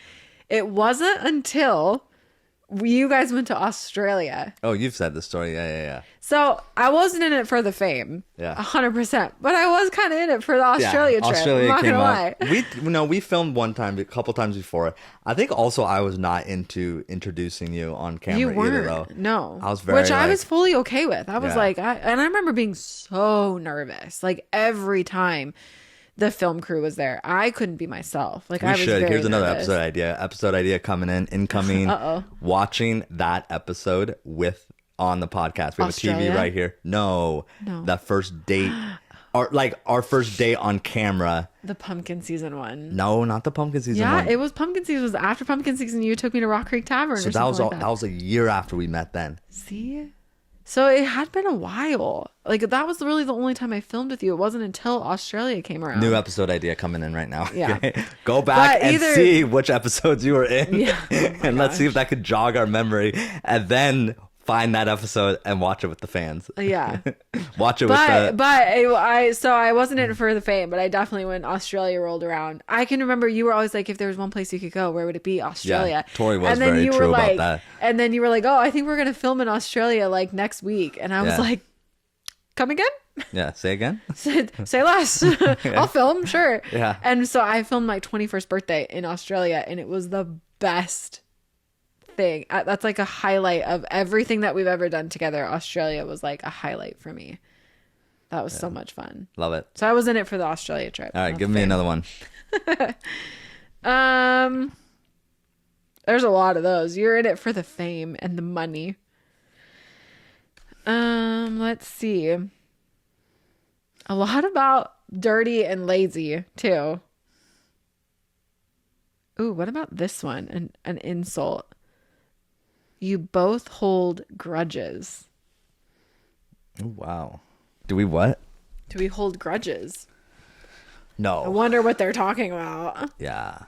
It wasn't until you guys went to Australia. Oh, you've said the story. Yeah. So I wasn't in it for the fame. Yeah. 100%. But I was kind of in it for the Australia trip. Australia I'm not came gonna lie. We filmed one time, a couple times before. I think also I was not into introducing you on camera You weren't. either, though. No. I was very, Which I was fully okay with. I was Yeah. and I remember being so nervous. Like every time the film crew was there, I couldn't be myself. Like I was very Here's another nervous. episode idea coming in, incoming. Uh-oh. Watching that episode on the podcast. We have Australia? a TV right here. No. That first date. Our first date on camera. The pumpkin season one. No, not the pumpkin season Yeah, one. it was pumpkin season. It was after pumpkin season. You took me to Rock Creek Tavern. So or something like that. that was a year after we met then. See? So it had been a while. Like that was really the only time I filmed with you. It wasn't until Australia came around. New episode idea coming in right now. Yeah. Okay? Go back But and see which episodes you were in. Yeah. And let's see if that could jog our memory. And then find that episode and watch it with the fans. Yeah. Watch it with the... I wasn't in it for the fame, but I definitely, when Australia rolled around, I can remember you were always like, if there was one place you could go, where would it be? Australia. Yeah, Tori was and then very you true were about like, that. And then you were like, oh, I think we're going to film in Australia like next week. And I was like, come again? Yeah, say again? Say less. I'll film, sure. Yeah. And so I filmed my 21st birthday in Australia, and it was the best thing. That's like a highlight of everything that we've ever done together. Australia was like a highlight for me. That was so much fun. Love it. So I was in it for the Australia trip. All right, give me another one. There's a lot of those. You're in it for the fame and the money. Let's see. A lot about dirty and lazy too. Ooh, what about this one? An insult. You both hold grudges. Oh, wow. Do we what? Do we hold grudges? No. I wonder what they're talking about. Yeah.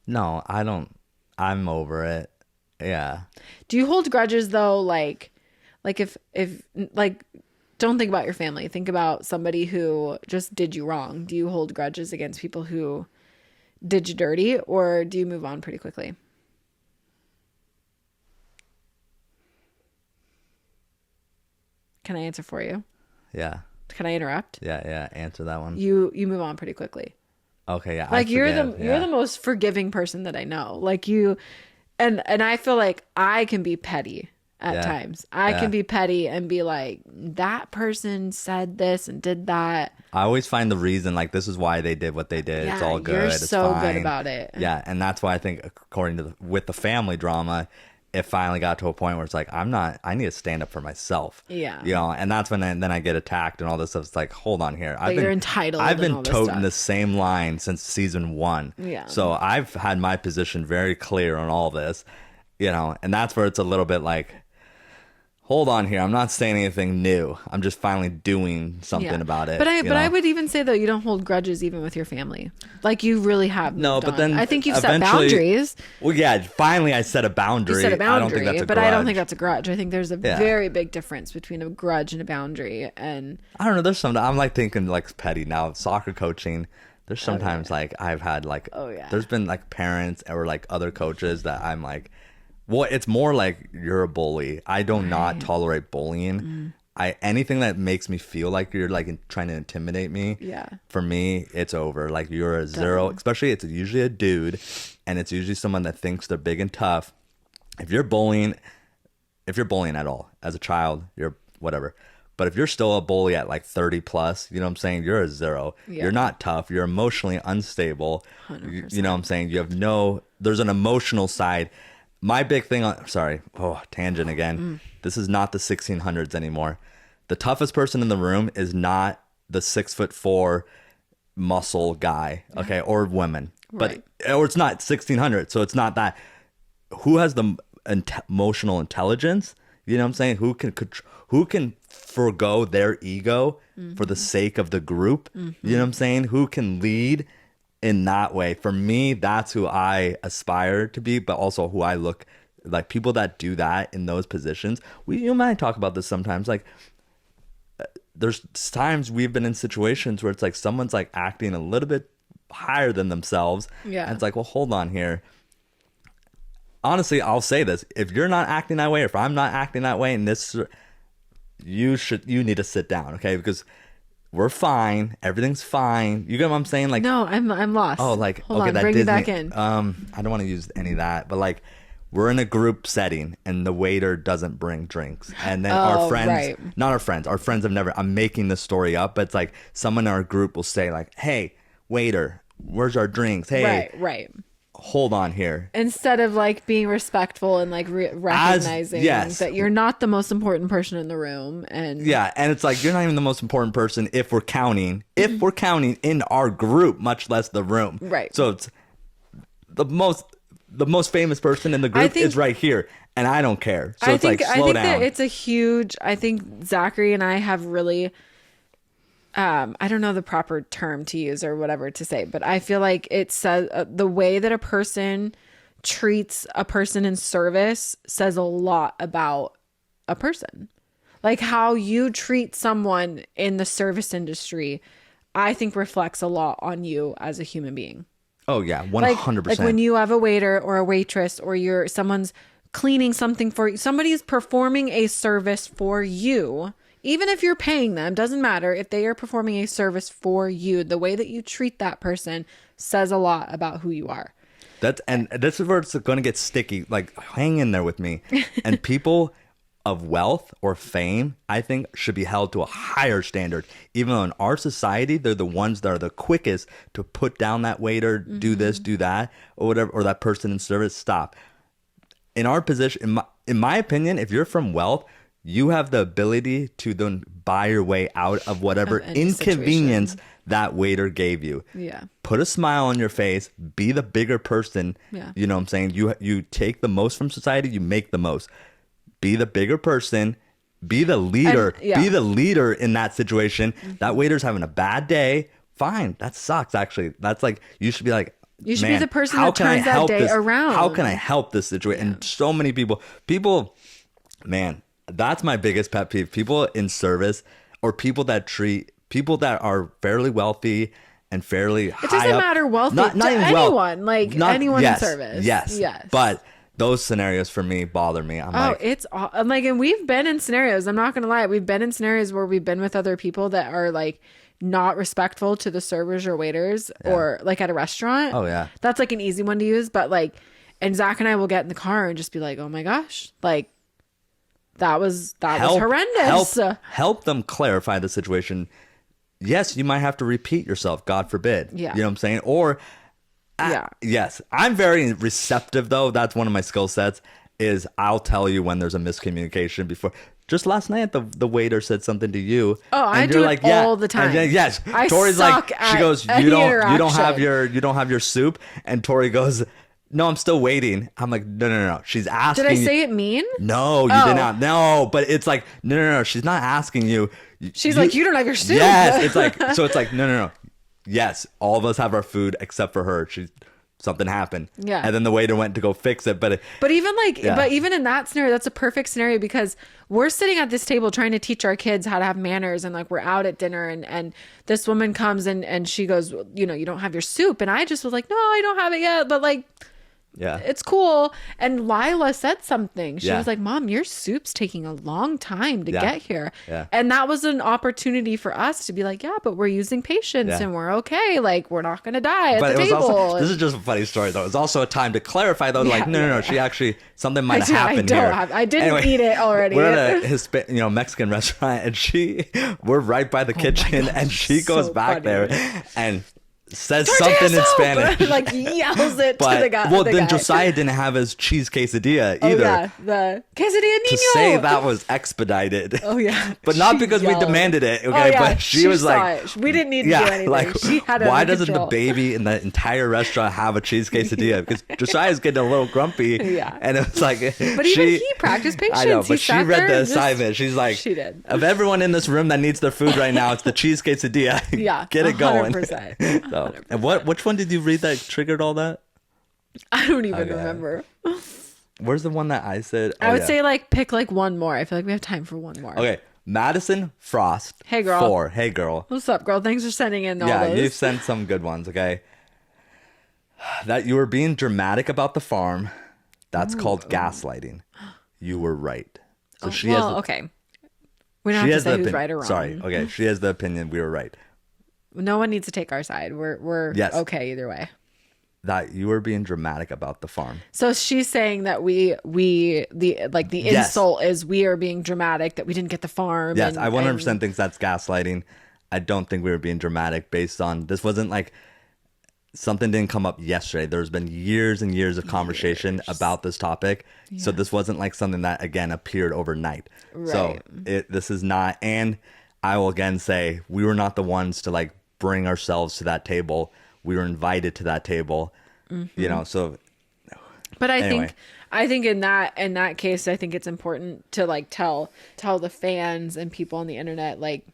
No, I don't. I'm over it. Yeah. Do you hold grudges though? Like if like, don't think about your family. Think about somebody who just did you wrong. Do you hold grudges against people who did you dirty, or do you move on pretty quickly? Can I answer for you? Yeah. Can I interrupt? Yeah. Answer that one. You move on pretty quickly. Okay, yeah. Like you're the most forgiving person that I know. Like you, and I feel like I can be petty at times. I can be petty and be like, that person said this and did that. I always find the reason, like, this is why they did what they did. It's all good. You're it's so fine. good about it. Yeah, and that's why I think, according to with the family drama, it finally got to a point where it's like, I need to stand up for myself. Yeah. You know, and that's when then I get attacked and all this stuff. It's like, hold on here. You're entitled. I've and all been this toting stuff. the same line since season 1. Yeah. So I've had my position very clear on all this, you know, and that's where it's a little bit like, hold on here. I'm not saying anything new. I'm just finally doing something about it. But I would even say though, you don't hold grudges even with your family. Like you really have. No, but then I think you've set boundaries. Well, yeah. Finally, I set a boundary. You set a boundary, I don't think that's a but grudge. I don't think that's a grudge. I think there's a very big difference between a grudge and a boundary. And I don't know. There's some. I'm like thinking like petty now. Soccer coaching. There's sometimes like I've had like. There's been like parents or like other coaches that I'm like. Well, it's more like you're a bully. I do not tolerate bullying. Anything that makes me feel like you're like trying to intimidate me. Yeah. For me, it's over. Like you're a zero. Especially it's usually a dude, and it's usually someone that thinks they're big and tough. If you're bullying at all as a child, you're whatever. But if you're still a bully at like 30 plus, you know what I'm saying? You're a zero. Yeah. You're not tough. You're emotionally unstable. 100%. You know what I'm saying? You have there's an emotional side. My big thing tangent again. This is not the 1600s anymore. The toughest person in the room is not the 6'4" muscle guy, okay, or woman. Right. Or it's not 1600, so it's not that. Who has the emotional intelligence? You know what I'm saying? Who can forgo their ego for the sake of the group? You know what I'm saying? Who can lead in that way? For me, that's who I aspire to be, but also who I look like. People that do that in those positions. You might talk about this sometimes. Like, there's times we've been in situations where it's like someone's like acting a little bit higher than themselves. Yeah. And it's like, well, hold on here. Honestly, I'll say this. If you're not acting that way, or if I'm not acting that way, you need to sit down, okay? Because we're fine. Everything's fine. You get what I'm saying? Like, no, I'm lost. Oh, like, hold okay, on, that bring Disney, me back in. I don't want to use any of that, but like, we're in a group setting and the waiter doesn't bring drinks, and then our friends, not our friends, have never. I'm making this story up, but it's like someone in our group will say like, "Hey, waiter, where's our drinks?" Hey, right. Hold on here. Instead of like being respectful and like recognizing that you're not the most important person in the room, and and it's like you're not even the most important person if we're counting in our group, much less the room. Right. So it's the most famous person in the group is right here, and I don't care. So it's like slow down. That it's a huge. I think Zachary and I have really. I don't know the proper term to use or whatever to say, but I feel like it says the way that a person treats a person in service says a lot about a person. Like how you treat someone in the service industry, I think reflects a lot on you as a human being. Oh yeah, 100%. Like when you have a waiter or a waitress, or someone's cleaning something for you, somebody's performing a service for you. Even if you're paying them, doesn't matter. If they are performing a service for you, the way that you treat that person says a lot about who you are. And this is where it's going to get sticky. Like, hang in there with me. And people of wealth or fame, I think, should be held to a higher standard. Even though in our society, they're the ones that are the quickest to put down that waiter, do this, do that, or whatever, or that person in service. Stop. In our position, in my opinion, if you're from wealth, you have the ability to then buy your way out of whatever inconvenience that waiter gave you. Yeah. Put a smile on your face. Be the bigger person. Yeah. You know what I'm saying? You take the most from society. You make the most. Be the bigger person. Be the leader. Be the leader in that situation. That waiter's having a bad day. Fine. That sucks, actually. That's like, you should be like, you should be the person that turns that day around. How can I help this situation? Yeah. And so many people, man, that's my biggest pet peeve. People in service, or people that treat people that are fairly wealthy and fairly high up. It doesn't matter wealthy. Not even anyone, anyone in service. Yes. But those scenarios for me bother me. I'm like, and we've been in scenarios. I'm not gonna lie. We've been in scenarios where we've been with other people that are like not respectful to the servers or waiters, or like at a restaurant. Oh yeah, that's like an easy one to use. But like, and Zach and I will get in the car and just be like, oh my gosh, like. That was horrendous. Help them clarify the situation. Yes, you might have to repeat yourself, God forbid. Yeah. You know what I'm saying? Or, yes, I'm very receptive though. That's one of my skill sets. is I'll tell you when there's a miscommunication before. Just last night, the waiter said something to you. Oh, I do it all the time. And yes, I Tori's suck like, she at goes, any you don't have interaction. your soup, and Tori goes, no, I'm still waiting. I'm like, no. She's asking. Did I say it mean? No, you did not. No, but it's like, no. She's not asking you. She's like, you don't have your soup. Yes, it's like, no. Yes, all of us have our food except for her. Something happened. Yeah. And then the waiter went to go fix it. But even in that scenario, that's a perfect scenario because we're sitting at this table trying to teach our kids how to have manners, and like we're out at dinner and this woman comes and she goes, you know, you don't have your soup. And I just was like, no, I don't have it yet. But like, yeah, it's cool. And Lila said something. She Yeah. was like, Mom, your soup's taking a long time to Yeah. get here. Yeah. And that was an opportunity for us to be like, yeah, but we're using patience Yeah. and we're okay. Like, we're not going to die at but the it was table. also, this is just a funny story though. It's also a time to clarify though, like, no. She actually, something might have happened here. I didn't eat it already. We're at a Mexican restaurant and we're right by the kitchen gosh, and she goes so back funny. there and says Tortilla something in soup! Spanish. Like yells it to But the guy. well, the then guy. Josiah didn't have his cheese quesadilla Oh either. yeah, the quesadilla niño. To say that was expedited. Oh yeah, But not She because we yelled. demanded it, okay? Oh, yeah. But she was saw like, it. We didn't need to do anything. like, She had it why under doesn't control. the baby in the entire restaurant have a cheese quesadilla? Because Josiah's getting a little grumpy. Yeah. And it was like, But even he practiced patience. I know, He but she sat read there the and just- assignment. She's like, She did. Of everyone in this room that needs their food right now, it's the cheese quesadilla. Yeah, Get it going. 100%. So, and which one did you read that triggered all that? I don't even Okay. remember. Where's the one that I said? I would say like pick like one more. I feel like we have time for one more. Okay, Madison Frost. Hey, girl. 4. Hey girl. What's up, girl? Thanks for sending in all Yeah, those. you've sent some good ones, okay? That you were being dramatic about the farm. That's called gaslighting. You were right. So she has okay. We don't have to say who's right or wrong. Sorry. Okay, she has the opinion we were right. No one needs to take our side. We're Yes. okay either way. That you were being dramatic about the farm. So she's saying that the Yes. insult is we are being dramatic, that we didn't get the farm. Yes, and, I 100% think that's gaslighting. I don't think we were being dramatic based on this wasn't like something didn't come up yesterday. There's been years and years of conversation about this topic. So this wasn't like something that again appeared overnight. So this is not, and I will again say we were not the ones to like bring ourselves to that table. We were invited to that table, you know, so. But Anyway. I think in that case, I think it's important to like tell the fans and people on the internet, like,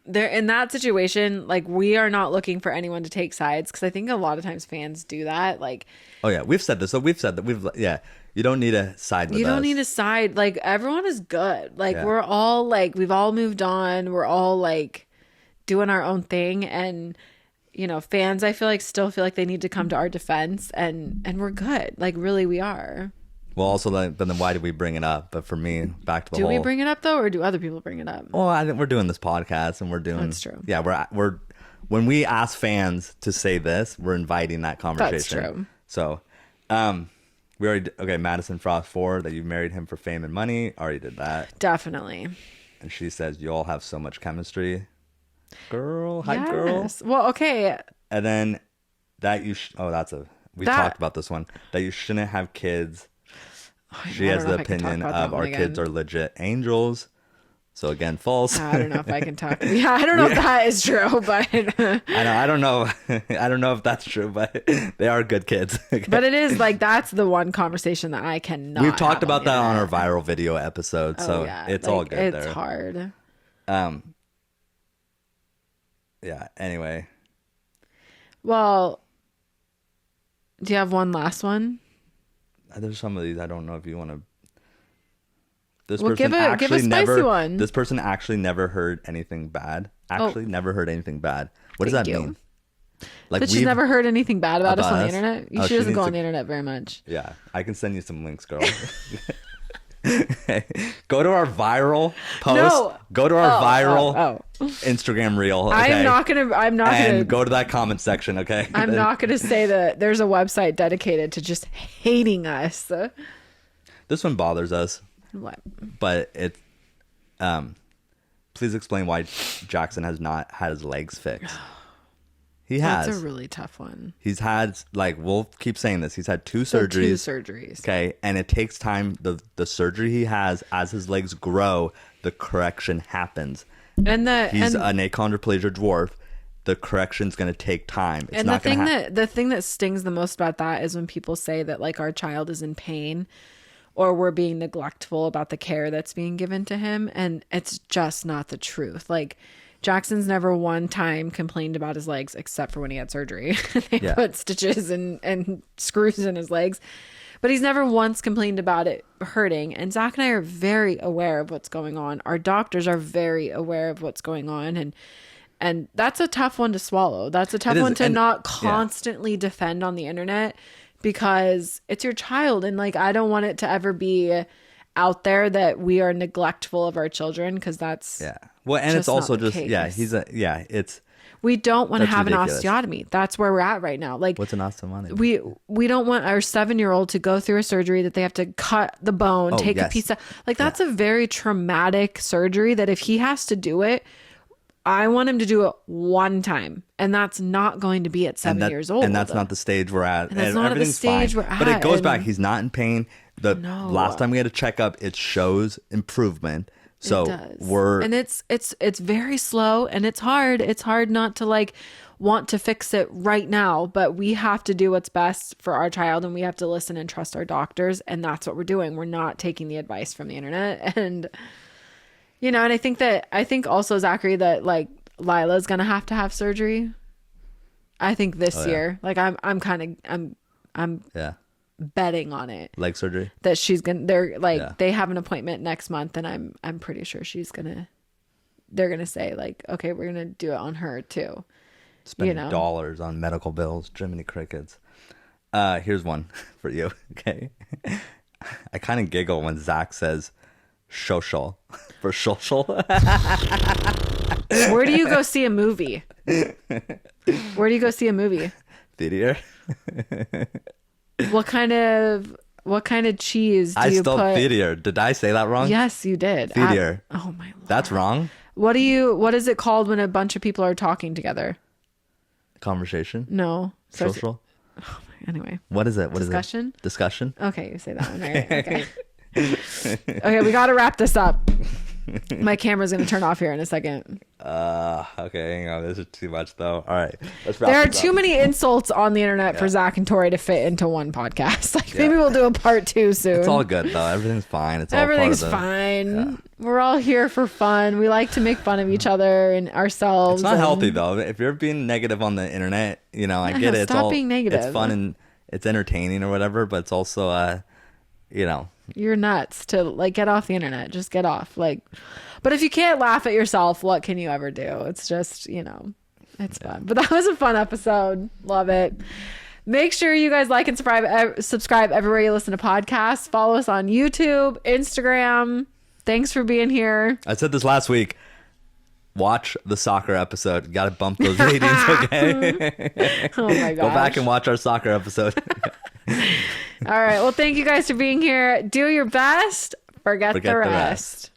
they're in that situation, like we are not looking for anyone to take sides, because I think a lot of times fans do that. Like, Oh yeah, we've said this. So we've said that you don't need to side with us. you don't need to side. Like, everyone is good. Like, Yeah. we're all like, we've all moved on. We're all like doing our own thing. And, you know, fans, I feel like still feel like they need to come to our defense, and we're good. Like, really, we are. Well, also, like, then why did we bring it up? But for me, back to the Do whole. we bring it up though, or do other people bring it up? Well, I think we're doing this podcast, and we're doing. That's true. Yeah, we're when we ask fans to say this, we're inviting that conversation. That's true. So, we already Madison Frost 4 that you married him for fame and money. Already did that, Definitely. and she says you all have so much chemistry. Girl, hi girl. Yes. Well, okay. And then that you we That- talked about this one that you shouldn't have kids. She I has don't know the if I can talk opinion about that of one our again. kids are legit angels. So again, false. I don't know if I can talk. Yeah, I don't know if that is true, but I don't know. I don't know if that's true, but they are good kids. but it is like that's the one conversation that I cannot. We've talked have about the that on our internet. viral video episode, so Oh, yeah. it's Like, all good it's there. hard. Yeah. Anyway, Well, do you have one last one? there's some of these I don't know if you want to. This Well, person give a actually spicy never. one. This person actually never heard anything bad. Actually, never heard anything bad. What does Thank that you. mean? Like But she's we've- never heard anything bad about us About on the us? internet. Oh, She she doesn't needs go to- on the internet very much. Yeah, I can send you some links, girl. Go to our viral post. No. Go to our viral Oh. Instagram reel. Okay? I'm not gonna. And go to that comment section, okay? I'm not gonna say that there's a website dedicated to just hating us. This one bothers us, What? but it. Please explain why Jackson has not had his legs fixed. He has. That's a really tough one. He's had, like, we'll keep saying this. He's had two So surgeries. 2 surgeries. Okay. And it takes time. The surgery he has, as his legs grow, the correction happens. And He's an achondroplasia dwarf. The correction's going to take time. It's and not going to happen. The thing that stings the most about that is when people say that, like, our child is in pain or we're being neglectful about the care that's being given to him. And it's just not the truth. Like, Jackson's never one time complained about his legs except for when he had surgery. They put stitches and screws in his legs. But he's never once complained about it hurting. And Zach and I are very aware of what's going on. Our doctors are very aware of what's going on. And that's a tough one to swallow. That's a tough one to not constantly defend on the internet, because it's your child. And, like, I don't want it to ever be out there that we are neglectful of our children, because that's well, and it's also just it's we don't want to have ridiculous. An osteotomy. That's where we're at right now. Like, what's an osteotomy? We don't want our 7-year-old to go through a surgery that they have to cut the bone, take a piece of, like, that's a very traumatic surgery that if he has to do it, I want him to do it one time, and that's not going to be at 7 years old. And that's not the stage we're at. And that's not at the stage we're at. But it goes back. He's not in pain. The last time we had a checkup, it shows improvement. So it's very slow, and it's hard. It's hard not to, like, want to fix it right now, but we have to do what's best for our child, and we have to listen and trust our doctors, and that's what we're doing. We're not taking the advice from the internet. And you know, and I think also, Zachary, that, like, Lila's gonna have to have surgery. I think this year. Like, I'm betting on it. Leg surgery? That she's gonna, they have an appointment next month, and I'm pretty sure they're gonna say, like, okay, we're gonna do it on her too. Spending dollars on medical bills, Jiminy Crickets. Here's one for you, okay? I kind of giggle when Zach says social for social. Where do you go see a movie? Where do you go see a movie? Theater. What kind of cheese do you put? I spelled theater. Did I say that wrong? Yes, you did. Theater. Oh my Lord. That's wrong. What is it called when a bunch of people are talking together? Conversation? No. Social? Anyway. What is it? Discussion? Discussion? Okay, you say that one. Right. Okay. Okay, we got to wrap this up. My camera's going to turn off here in a second. Okay, hang on. This is too much, though. All right. Let's wrap there are too many insults on the internet for Zach and Tori to fit into one podcast. Like, maybe we'll do a part 2 soon. It's all good, though. Everything's fine. Everything's fine. Yeah. We're all here for fun. We like to make fun of each other and ourselves. It's not healthy, though. If you're being negative on the internet, you know, I get it. Stop being negative. It's fun and it's entertaining or whatever, but it's also, you know. You're nuts to, like, get off the internet. Just get off. Like, but if you can't laugh at yourself, what can you ever do? It's just, you know, it's fun. But that was a fun episode. Love it. Make sure you guys like and subscribe everywhere you listen to podcasts. Follow us on YouTube, Instagram. Thanks for being here. I said this last week. Watch the soccer episode. Got to bump those ratings, okay? Oh my gosh. Go back and watch our soccer episode. All right. Well, thank you guys for being here. Do your best. Forget the rest.